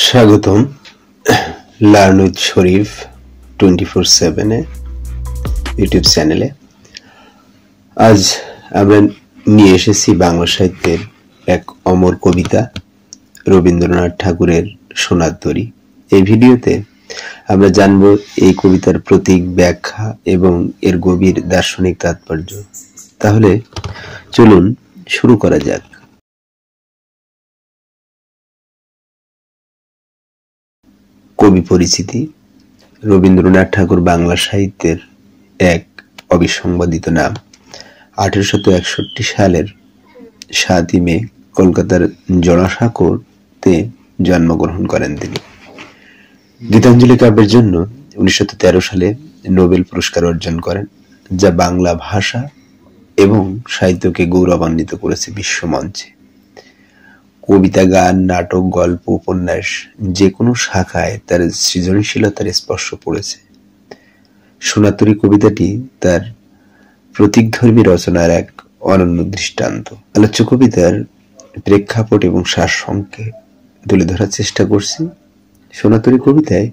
স্বাগতম learn with Sharif 24/7 YouTube চ্যানেলে। আজ আমরা নিয়ে এসেছি বাংলা সাহিত্যের এক অমর কবিতা রবীন্দ্রনাথ ঠাকুরের সোনার তরী। এই ভিডিওতে আমরা জানব এই কবিতার প্রতীক, ব্যাখ্যা এবং এর গভীর দার্শনিক তাৎপর্য। তাহলে চলুন শুরু করা যাক। কবি পরিচিতি। রবীন্দ্রনাথ ঠাকুর বাংলা সাহিত্যের এক অবিসংবাদিত নাম। 1861 সালের 7 মে কলকাতার জোড়াসাঁকোতে জন্মগ্রহণ করেন তিনি। গীতাঞ্জলি কাব্যের জন্য 1913 সালে নোবেল পুরস্কার অর্জন করেন, যা বাংলা ভাষা এবং সাহিত্যকে গৌরবান্বিত করেছে বিশ্বমঞ্চে। কবিতা, গান, নাটক, গল্প, উপন্যাস যে কোনো শাখায় তার সৃজনশীলতার স্পর্শ পড়েছে। সোনার তরী কবিতাটি তার প্রতীকধর্মী রচনার এক অনন্য দৃষ্টান্ত। আলোচ্য কবিতার প্রেক্ষাপট এবং সারসংক্ষেপ তুলে ধরার চেষ্টা করছি। সোনার তরী কবিতায়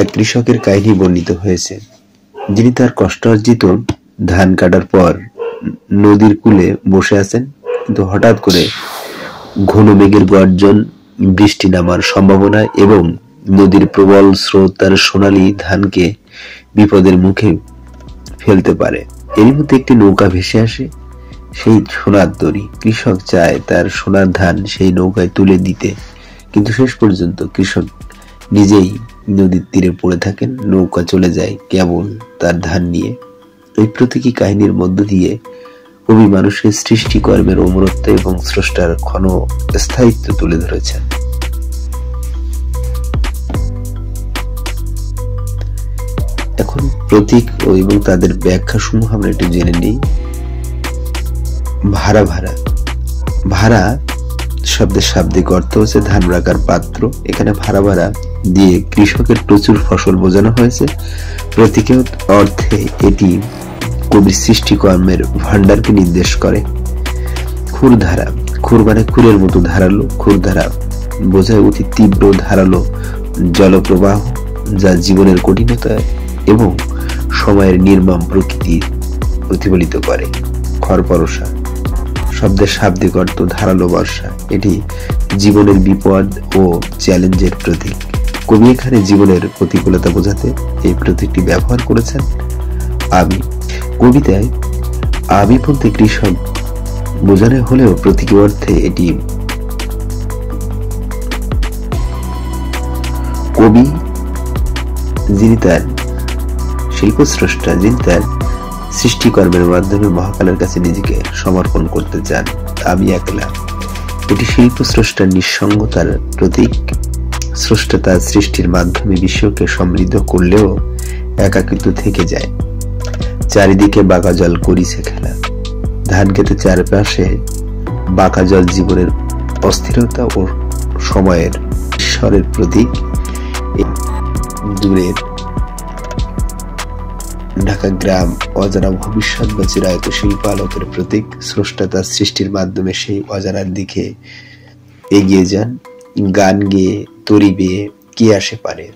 এক কৃষকের কাহিনী বর্ণিত হয়েছে, যিনি তার কষ্টার্জিত ধান কাটার পর নদীর কূলে বসে আছেন, কিন্তু হঠাৎ করে ঘন মেঘের গর্জন, বৃষ্টি নামার সম্ভাবনা এবং নদীর প্রবল স্রোত তার সোনালী ধানকে বিপদের মুখে ফেলতে পারে। এর মধ্যে একটি নৌকা ভেসে আসে, সেই সোনার তরী। কৃষক চায় তার সোনার ধান সেই নৌকায় তুলে দিতে, কিন্তু শেষ পর্যন্ত কৃষক নিজেই নদীর তীরে পড়ে থাকেন। নৌকা চলে যায় কেবল তার ধান নিয়ে। এই প্রতীকী কাহিনীর মধ্য দিয়ে কবি মানুষের সৃষ্টিকর্মের অমরত্ব এবং স্রষ্টার ক্ষণ স্থায়িত্ব তুলে ধরেছেন। এখন প্রতীক এবং তাদের ব্যাখ্যা সমূহ আমরা একটু জেনে নিই। ভাড়া। ভাড়া শব্দের শাব্দিক অর্থ হচ্ছে ধান রাখার পাত্র। এখানে ভাড়া দিয়ে কৃষকের প্রচুর ফসল বোঝানো হয়েছে। প্রতীকের অর্থে এটি কবির সৃষ্টিকর্মের ভান্ডারকে নির্দেশ করে। ক্ষুরধারা, ক্ষুর মানে ক্ষুরের মতো ধারালো। ক্ষুরধারা বোঝায় অতি তীব্র ধারালো জলপ্রবাহ, যা জীবনের কঠিনতা এবং সময়ের নির্মম প্রকৃতি প্রতিফলিত করে। খরপরশা শব্দের শাব্দিক অর্থ ধারালো বর্ষা। এটি জীবনের বিপদ ও চ্যালেঞ্জের প্রতীক। কবি এখানে জীবনের প্রতিকূলতা বোঝাতে এই প্রতীকটি ব্যবহার করেছেন। আবি, কবিতায় আবি বলতে কৃষক বোঝানো হলেও প্রতীকী অর্থে এটি কবি, যিনি তার শিল্পস্রষ্টা, যিনি তার সৃষ্টিকর্মের মাধ্যমে মহাকালের কাছে নিজেকে সমর্পণ করতে চান। আমি একলা, এটি শিল্পস্রষ্টার নিঃসঙ্গতার প্রতীক। স্রষ্টা তার সৃষ্টির মাধ্যমে বিশ্বকে সমৃদ্ধ করলেও একাকিত্ব থেকে যায়। চারিদিকে বাঁকা জল করিছে খেলা। ধান খেতে চারপাশে বাঁকা জল জীবনের অস্থিরতা ও সময়ের ঈশ্বরের প্রতীক। দূরের ঢাকা গ্রাম অজানা ভবিষ্যৎ বা চিরায়ত শিল্প আলোকের প্রতীক। স্রষ্টা তার সৃষ্টির মাধ্যমে সেই অজানার দিকে এগিয়ে যান। গান গেয়ে, তরি বেয়ে কে আসে পারে।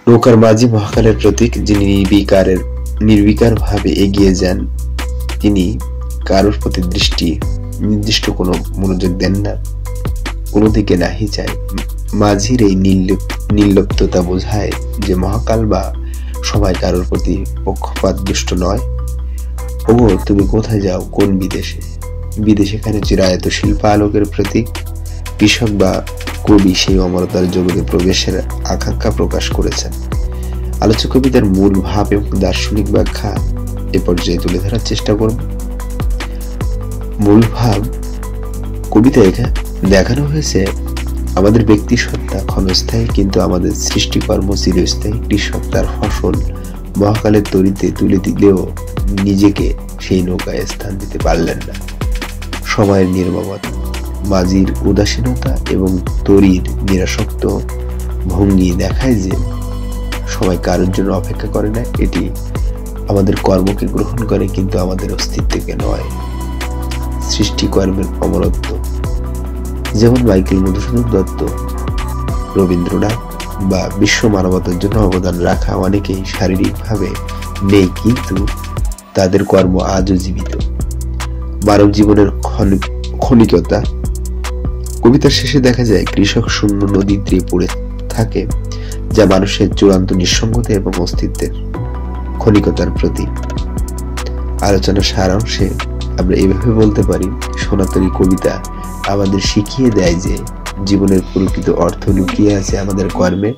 নৌকার মাঝি মহাকালের প্রতীক, যিনি নির্বিকার ভাবে এগিয়ে যান। তিনি কারোর প্রতি নির্দিষ্ট কোনো মনোযোগ দেন না, কোনো দিকে নাহি চায়। মাঝির এই নির্লিপ্ততা বোঝায় যে মহাকাল বা সময় কারোর প্রতি পক্ষপাত দুষ্ট নয়। ওগো তুমি কোথায় যাও, কোন বিদেশে? বিদেশ এখানে চিরায়ত শিল্প আলোকের প্রতীক। কৃষক বা কবি সেই অমরতার জগতে প্রবেশের আকাঙ্ক্ষা প্রকাশ করেছেন। আলোচ্য কবিতার মূল ভাব এবং দার্শনিক ব্যাখ্যা এ পর্যায়ে তুলে ধরার চেষ্টা করব। মূল ভাব, কবিতায় দেখানো হয়েছে আমাদের ব্যক্তি সত্তা ক্ষণস্থায়ী, কিন্তু আমাদের সৃষ্টিকর্ম চিরস্থায়ী। কৃষক তার ফসল মহাকালের তরীতে তুলে দিলেও নিজেকে সেই নৌকায় স্থান দিতে পারলেন না। সময়ের নির্মমতা, মাঝির উদাসীনতা এবং তরীর নিরাসক্ত ভঙ্গি দেখায় যে সময় কারোর জন্য অপেক্ষা করে না। এটি আমাদের কর্মকে গ্রহণ করে, কিন্তু আমাদের অস্তিত্বকে নয়। সৃষ্টিকর্মের অমরত্ব, যেমন মাইকেল মধুসূদন দত্ত রবীন্দ্রনাথ বা বিশ্ব মানবতার জন্য অবদান রাখা অনেকেই শারীরিকভাবে নেই, কিন্তু তাদের কর্ম আজও জীবিত। মানব জীবনের ক্ষণিকতা। কবিতার শেষে দেখা যায় কৃষক শূন্য নদী তীরে পড়ে থাকে, যা মানুষের চূড়ান্ত নিঃসঙ্গতা এবং অস্তিত্বের ক্ষণিকতার প্রতীক। আলোচনার সারাংশে আমরা এভাবে বলতে পারি, সোনাতরী কবিতা আমাদের শিখিয়ে দেয় যে জীবনের প্রকৃত অর্থ লুকিয়ে আছে আমাদের কর্মে।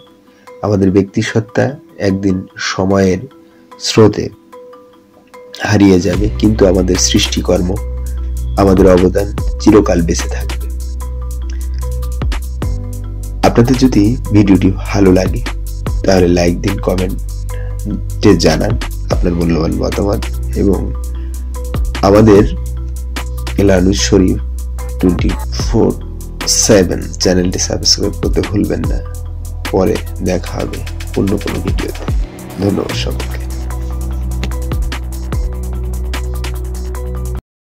আমাদের ব্যক্তিসত্তা একদিন সময়ের স্রোতে হারিয়ে যাবে, কিন্তু আমাদের সৃষ্টিকর্ম, আমাদের অবদান চিরকাল বেঁচে থাকবে। আপনাদের যদি ভিডিওটি ভালো লাগে তাহলে লাইক দিন, কমেন্টে জানান আপনার মূল্যবান মতামত, এবং আমাদের এলানুস শরীফ 24/7 চ্যানেলটি সাবস্ক্রাইব করতে ভুলবেন না। পরে দেখা হবে অন্য কোনো ভিডিওতে। ধন্যবাদ সকলকে।